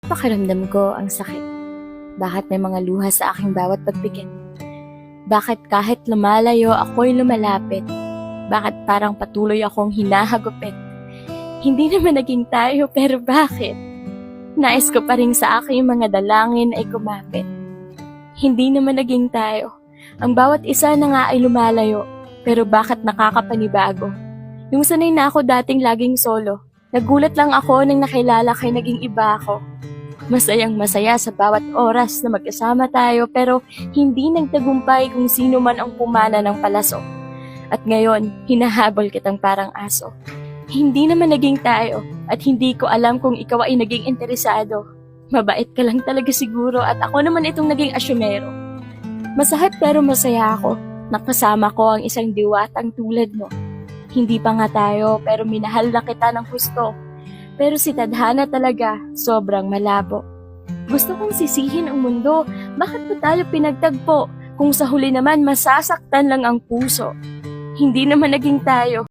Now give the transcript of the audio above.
Pakiramdam ko ang sakit. Bakit may mga luha sa aking bawat pagpikit? Bakit kahit lumalayo ako'y lumalapit? Bakit parang patuloy akong hinahagupit? Hindi naman naging tayo pero bakit? Nais ko pa rin sa aking mga dalangin ay kumapit. Hindi naman naging tayo. Ang bawat isa na nga ay lumalayo. Pero bakit nakakapanibago? Yung sanay na ako dating laging solo. Nagulat lang ako nang nakilala kay naging iba ako. Masayang masaya sa bawat oras na magkasama tayo pero hindi nagtagumpay kung sino man ang pumana ng palaso. At ngayon, hinahabol kitang parang aso. Hindi naman naging tayo at hindi ko alam kung ikaw ay naging interesado. Mabait ka lang talaga siguro at ako naman itong naging asyumero. Masakit pero masaya ako. Nakasama ko ang isang diwatang tulad mo. Hindi pa nga tayo pero minahal na kita ng husto. Pero si tadhana talaga, sobrang malabo. Gusto kong sisihin ang mundo, bakit pa tayo pinagtagpo? Kung sa huli naman masasaktan lang ang puso. Hindi naman naging tayo.